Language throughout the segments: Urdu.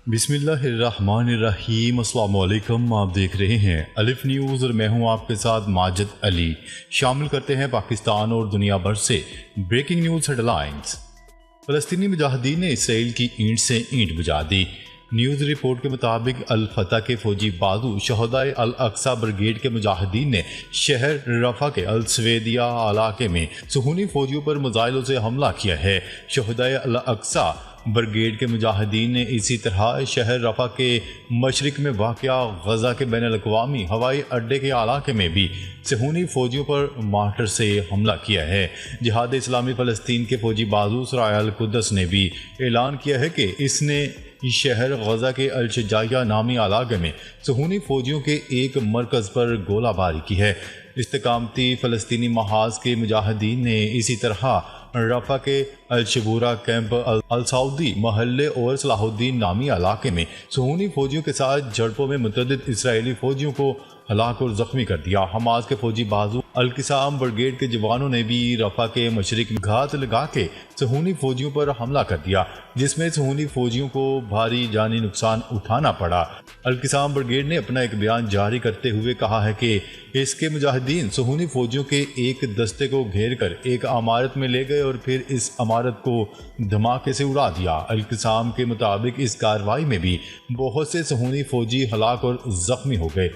بسم اللہ الرحمن الرحیم۔ السلام علیکم، آپ دیکھ رہے ہیں الف نیوز اور میں ہوں آپ کے ساتھ ماجد علی۔ شامل کرتے ہیں پاکستان اور دنیا بھر سے بریکنگ نیوز ہیڈ لائنز۔ فلسطینی مجاہدین نے اسرائیل کی اینٹ سے اینٹ بجا دی۔ نیوز رپورٹ کے مطابق الفتح کے فوجی بازو شہدائے الاقصی بریگیڈ کے مجاہدین نے شہر رفح کے السویدیہ علاقے میں صہیونی فوجیوں پر میزائلوں سے حملہ کیا ہے۔ شہدائے الاقصی بریگیڈ کے مجاہدین نے اسی طرح شہر رفح کے مشرق میں واقع غزہ کے بین الاقوامی ہوائی اڈے کے علاقے میں بھی صہیونی فوجیوں پر مارٹر سے حملہ کیا ہے۔ جہاد اسلامی فلسطین کے فوجی بازو سرایہ القدس نے بھی اعلان کیا ہے کہ اس نے شہر غزہ کے الشجاعیہ نامی علاقے میں صہیونی فوجیوں کے ایک مرکز پر گولہ باری کی ہے۔ استقامتی فلسطینی محاذ کے مجاہدین نے اسی طرح رفح کے الشبورہ کیمپ، السعودی محلے اور صلاح الدین نامی علاقے میں صہیونی فوجیوں کے ساتھ جھڑپوں میں متعدد اسرائیلی فوجیوں کو ہلاک اور زخمی کر دیا۔ حماس کے فوجی بازو القسام بریگیڈ کے جوانوں نے بھی رفح کے مشرق میں گھات لگا کے صہیونی فوجیوں پر حملہ کر دیا، جس میں صہیونی فوجیوں کو بھاری جانی نقصان اٹھانا پڑا۔ القسام بریگیڈ نے اپنا ایک بیان جاری کرتے ہوئے کہا ہے کہ اس کے مجاہدین صہیونی فوجیوں کے ایک دستے کو گھیر کر ایک عمارت میں لے گئے اور پھر اس عمارت کو دھماکے سے اڑا دیا۔ القسام کے مطابق اس کارروائی میں بھی بہت سے صہیونی فوجی ہلاک اور زخمی ہو گئے۔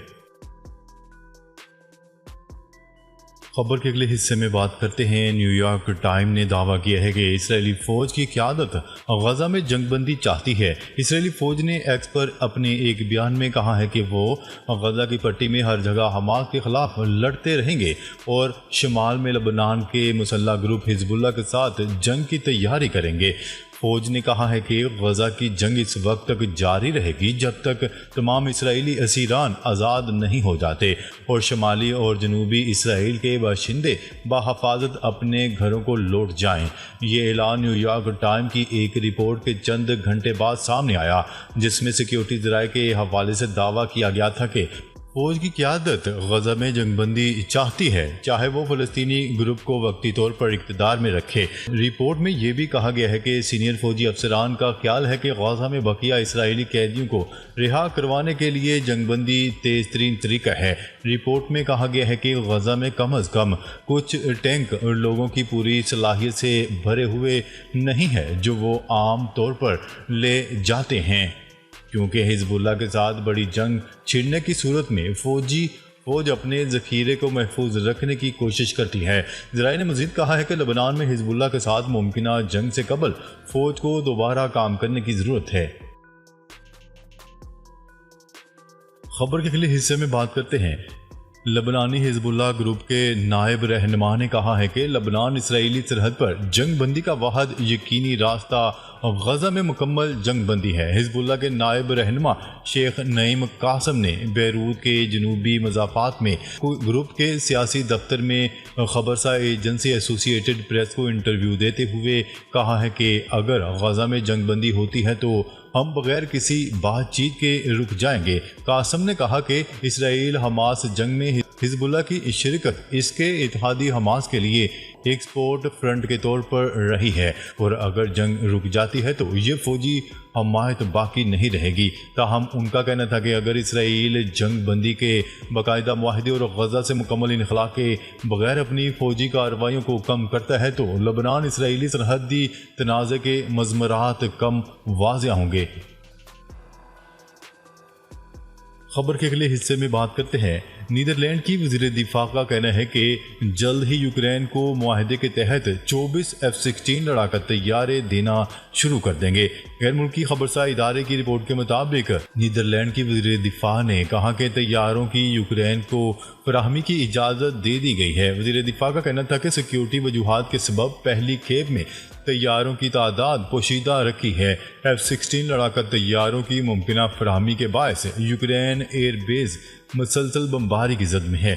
خبر کے اگلے حصے میں بات کرتے ہیں۔ نیو یارک ٹائم نے دعویٰ کیا ہے کہ اسرائیلی فوج کی قیادت غزہ میں جنگ بندی چاہتی ہے۔ اسرائیلی فوج نے ایکس پر اپنے ایک بیان میں کہا ہے کہ وہ غزہ کی پٹی میں ہر جگہ حماس کے خلاف لڑتے رہیں گے اور شمال میں لبنان کے مسلح گروپ حزب اللہ کے ساتھ جنگ کی تیاری کریں گے۔ فوج نے کہا ہے کہ غزہ کی جنگ اس وقت تک جاری رہے گی جب تک تمام اسرائیلی اسیران آزاد نہیں ہو جاتے اور شمالی اور جنوبی اسرائیل کے باشندے بحفاظت اپنے گھروں کو لوٹ جائیں۔ یہ اعلان نیو یارک ٹائم کی ایک رپورٹ کے چند گھنٹے بعد سامنے آیا، جس میں سیکیورٹی ذرائع کے حوالے سے دعویٰ کیا گیا تھا کہ فوج کی قیادت غزہ میں جنگ بندی چاہتی ہے، چاہے وہ فلسطینی گروپ کو وقتی طور پر اقتدار میں رکھے۔ رپورٹ میں یہ بھی کہا گیا ہے کہ سینئر فوجی افسران کا خیال ہے کہ غزہ میں بقیہ اسرائیلی قیدیوں کو رہا کروانے کے لیے جنگ بندی تیز ترین طریقہ ہے۔ رپورٹ میں کہا گیا ہے کہ غزہ میں کم از کم کچھ ٹینک لوگوں کی پوری صلاحیت سے بھرے ہوئے نہیں ہے جو وہ عام طور پر لے جاتے ہیں، کیونکہ حزب اللہ کے ساتھ بڑی جنگ چھڑنے کی صورت میں فوج اپنے ذخیرے کو محفوظ رکھنے کی کوشش کرتی ہے۔ ذرائع نے مزید کہا ہے کہ لبنان میں حزب اللہ کے ساتھ ممکنہ جنگ سے قبل فوج کو دوبارہ کام کرنے کی ضرورت ہے۔ خبر کے اگلے حصے میں بات کرتے ہیں۔ لبنانی حزب اللہ گروپ کے نائب رہنما نے کہا ہے کہ لبنان اسرائیلی سرحد پر جنگ بندی کا واحد یقینی راستہ غزہ میں مکمل جنگ بندی ہے۔ حزب اللہ کے نائب رہنما شیخ نعیم قاسم نے بیروت کے جنوبی مضافات میں گروپ کے سیاسی دفتر میں خبرسا ایجنسی ایسوسی ایٹڈ پریس کو انٹرویو دیتے ہوئے کہا ہے کہ اگر غزہ میں جنگ بندی ہوتی ہے تو ہم بغیر کسی بات چیت کے رک جائیں گے۔ قاسم نے کہا کہ اسرائیل حماس جنگ میں حزب اللہ کی شرکت اس کے اتحادی حماس کے لیے ایکسپورٹ فرنٹ کے طور پر رہی ہے اور اگر جنگ رک جاتی ہے تو یہ فوجی حمایت باقی نہیں رہے گی۔ تاہم ان کا کہنا تھا کہ اگر اسرائیل جنگ بندی کے باقاعدہ معاہدے اور غزہ سے مکمل انخلا کے بغیر اپنی فوجی کارروائیوں کو کم کرتا ہے تو لبنان اسرائیلی سرحدی تنازع کے مضمرات کم واضح ہوں گے۔ خبر کے اگلے حصے میں بات کرتے ہیں۔ نیدرلینڈ کی وزیر دفاع کا کہنا ہے کہ جلد ہی یوکرین کو معاہدے کے تحت 24 F-16 لڑاکا طیارے دینا شروع کر دیں گے۔ غیر ملکی خبرسا ادارے کی رپورٹ کے مطابق نیدرلینڈ کی وزیر دفاع نے کہا کہ طیاروں کی یوکرین کو فراہمی کی اجازت دے دی گئی ہے۔ وزیر دفاع کا کہنا تھا کہ سیکیورٹی وجوہات کے سبب پہلی کھیپ میں طیاروں کی تعداد پوشیدہ رکھی ہے۔ F-16 لڑاکا طیاروں کی ممکنہ فراہمی کے باعث یوکرین ایئر بیس مسلسل بمباری کی زد میں ہے۔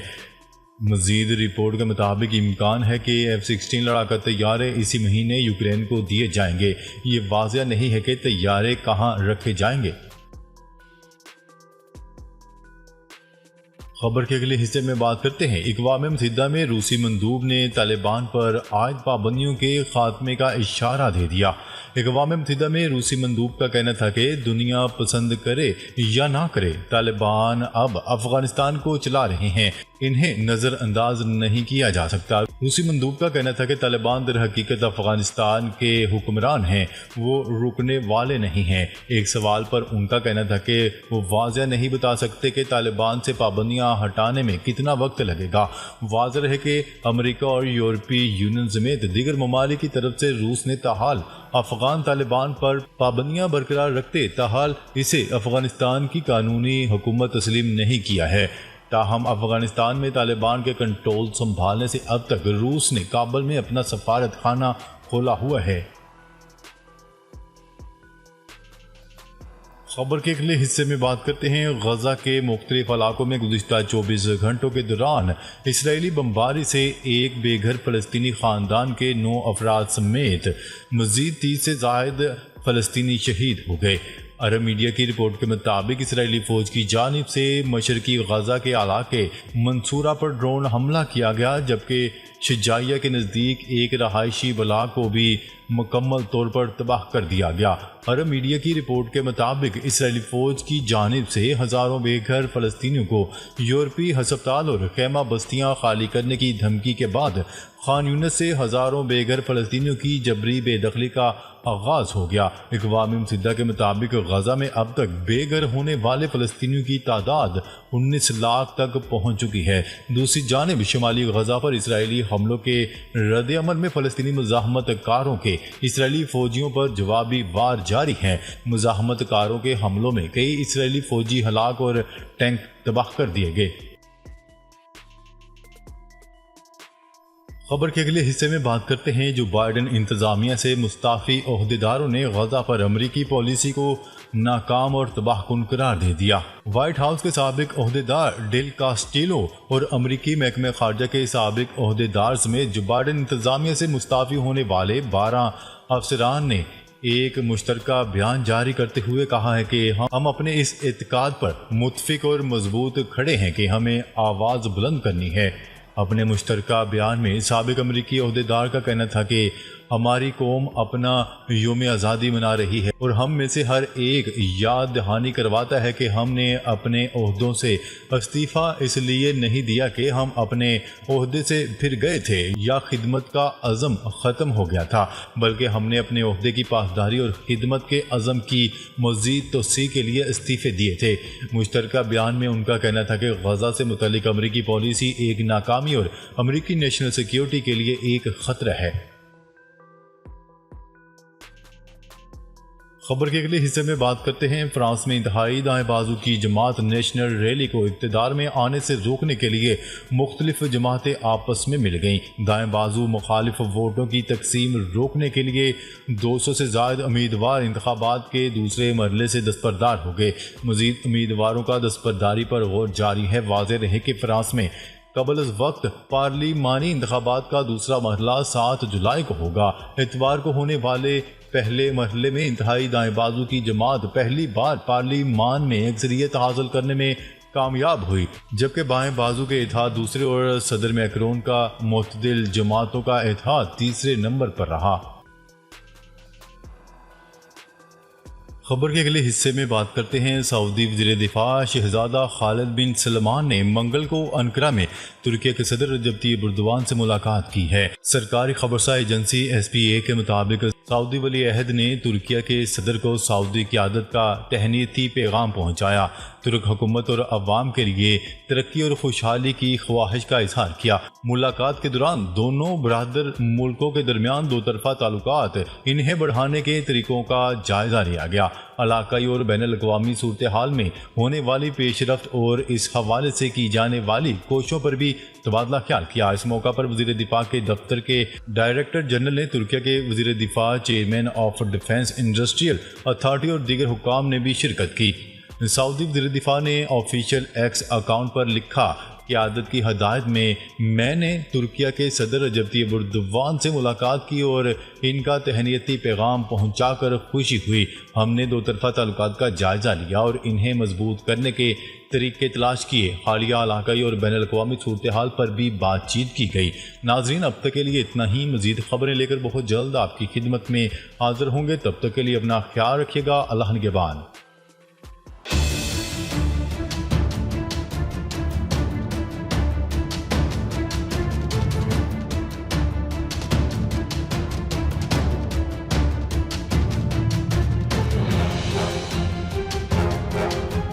مزید رپورٹ کے مطابق امکان ہے کہ F-16 لڑاکا طیارے اسی مہینے یوکرین کو دیے جائیں گے۔ یہ واضح نہیں ہے کہ طیارے کہاں رکھے جائیں گے۔ خبر کے اگلے حصے میں بات کرتے ہیں۔ اقوام متحدہ میں روسی مندوب نے طالبان پر عائد پابندیوں کے خاتمے کا اشارہ دے دیا۔ اقوام متحدہ میں روسی مندوب کا کہنا تھا کہ دنیا پسند کرے یا نہ کرے، طالبان اب افغانستان کو چلا رہے ہیں، انہیں نظر انداز نہیں کیا جا سکتا۔ روسی مندوب کا کہنا تھا کہ طالبان در حقیقت افغانستان کے حکمران ہیں، وہ رکنے والے نہیں ہیں۔ ایک سوال پر ان کا کہنا تھا کہ وہ واضح نہیں بتا سکتے کہ طالبان سے پابندیاں ہٹانے میں کتنا وقت لگے گا۔ واضح ہے کہ امریکہ اور یورپی یونین سمیت دیگر ممالک کی طرف سے روس نے تاحال افغان طالبان پر پابندیاں برقرار رکھتے تاحال اسے افغانستان کی قانونی حکومت تسلیم نہیں کیا ہے۔ تاہم افغانستان میں طالبان کے کنٹرول سنبھالنے سے اب تک روس نے کابل میں اپنا سفارت خانہ کھولا ہوا ہے۔ خبر کے اگلے حصے میں بات کرتے ہیں غزہ کے مختلف علاقوں میں گزشتہ 24 گھنٹوں کے دوران اسرائیلی بمباری سے ایک بے گھر فلسطینی خاندان کے 9 افراد سمیت مزید 30 سے زائد فلسطینی شہید ہو گئے۔ عرب میڈیا کی رپورٹ کے مطابق اسرائیلی فوج کی جانب سے مشرقی غزہ کے علاقے منصورہ پر ڈرون حملہ کیا گیا، جبکہ شجاعیہ کے نزدیک ایک رہائشی بلاک کو بھی مکمل طور پر تباہ کر دیا گیا۔ عرب میڈیا کی رپورٹ کے مطابق اسرائیلی فوج کی جانب سے ہزاروں بے گھر فلسطینیوں کو یورپی ہسپتال اور خیمہ بستیاں خالی کرنے کی دھمکی کے بعد خان یونس سے ہزاروں بے گھر فلسطینیوں کی جبری بے دخلی کا آغاز ہو گیا۔ اقوام متحدہ کے مطابق غزہ میں اب تک بے گھر ہونے والے فلسطینیوں کی تعداد 19 لاکھ تک پہنچ چکی ہے۔ دوسری جانب شمالی غزہ پر اسرائیلی حملوں کے رد عمل میں فلسطینی مزاحمت کاروں کے اسرائیلی فوجیوں پر جوابی وار جاری ہیں۔ مزاحمت کاروں کے حملوں میں کئی اسرائیلی فوجی ہلاک اور ٹینک تباہ کر دیے گئے۔ خبر کے اگلے حصے میں بات کرتے ہیں جو بائیڈن انتظامیہ سے مستعفی عہدیداروں نے غزہ پر امریکی پالیسی کو ناکام اور تباہ کن قرار دے دیا۔ وائٹ ہاؤس کے سابق عہدیدار ڈیل کاسٹیلو اور امریکی محکمہ خارجہ کے سابق عہدیدار سمیت جو بائیڈن انتظامیہ سے مستعفی ہونے والے 12 افسران نے ایک مشترکہ بیان جاری کرتے ہوئے کہا ہے کہ ہم اپنے اس اعتقاد پر متفق اور مضبوط کھڑے ہیں کہ ہمیں آواز بلند کرنی ہے۔ اپنے مشترکہ بیان میں سابق امریکی عہدیدار کا کہنا تھا کہ ہماری قوم اپنا یوم آزادی منا رہی ہے اور ہم میں سے ہر ایک یاد دہانی کرواتا ہے کہ ہم نے اپنے عہدوں سے استعفیٰ اس لیے نہیں دیا کہ ہم اپنے عہدے سے پھر گئے تھے یا خدمت کا عزم ختم ہو گیا تھا، بلکہ ہم نے اپنے عہدے کی پاسداری اور خدمت کے عزم کی مزید توسیع کے لیے استعفے دیے تھے۔ مشترکہ بیان میں ان کا کہنا تھا کہ غزہ سے متعلق امریکی پالیسی ایک ناکامی اور امریکی نیشنل سیکیورٹی کے لیے ایک خطرہ ہے۔ خبر کے اگلے حصے میں بات کرتے ہیں فرانس میں انتہائی دائیں بازو کی جماعت نیشنل ریلی کو اقتدار میں آنے سے روکنے کے لیے مختلف جماعتیں آپس میں مل گئیں۔ دائیں بازو مخالف ووٹوں کی تقسیم روکنے کے لیے 200 سے زائد امیدوار انتخابات کے دوسرے مرحلے سے دستبردار ہو گئے۔ مزید امیدواروں کا دستبرداری پر غور جاری ہے۔ واضح رہے کہ فرانس میں قبل از وقت پارلیمانی انتخابات کا دوسرا مرحلہ 7 جولائی کو ہوگا۔ اتوار کو ہونے والے پہلے مرحلے میں انتہائی دائیں بازو کی جماعت پہلی بار پارلیمان میں اکثریت حاصل کرنے میں کامیاب ہوئی، جبکہ بائیں بازو کے اتحاد دوسرے اور صدر میکرون کا معتدل جماعتوں کا اتحاد تیسرے نمبر پر رہا۔ خبر کے اگلے حصے میں بات کرتے ہیں سعودی وزیر دفاع شہزادہ خالد بن سلمان نے منگل کو انقرہ میں ترکیہ کے صدر رجب طیب ایردوان سے ملاقات کی ہے۔ سرکاری خبرساں ایجنسی SPA کے مطابق سعودی ولی عہد نے ترکیہ کے صدر کو سعودی قیادت کا تہنیتی پیغام پہنچایا، ترک حکومت اور عوام کے لیے ترقی اور خوشحالی کی خواہش کا اظہار کیا۔ ملاقات کے دوران دونوں برادر ملکوں کے درمیان دو طرفہ تعلقات انہیں بڑھانے کے طریقوں کا جائزہ لیا گیا۔ علاقائی اور بین الاقوامی صورتحال میں ہونے والی پیش رفت اور اس حوالے سے کی جانے والی کوششوں پر بھی تبادلہ خیال کیا۔ اس موقع پر وزیر دفاع کے دفتر کے ڈائریکٹر جنرل نے ترکیہ کے وزیر دفاع، chairman of defence industrial authority اور دیگر حکام نے بھی شرکت کی۔ سعودی وزیر دفاع نے آفیشیل ایکس اکاؤنٹ پر لکھا قیادت کی ہدایت میں نے ترکیہ کے صدر رجب طیب اردوان سے ملاقات کی اور ان کا تہنیتی پیغام پہنچا کر خوشی ہوئی۔ ہم نے دو طرفہ تعلقات کا جائزہ لیا اور انہیں مضبوط کرنے کے طریقے تلاش کیے۔ حالیہ علاقائی اور بین الاقوامی صورتحال پر بھی بات چیت کی گئی۔ ناظرین، اب تک کے لیے اتنا ہی۔ مزید خبریں لے کر بہت جلد آپ کی خدمت میں حاضر ہوں گے۔ تب تک کے لیے اپنا خیال رکھیے گا۔ اللہ نگہبان۔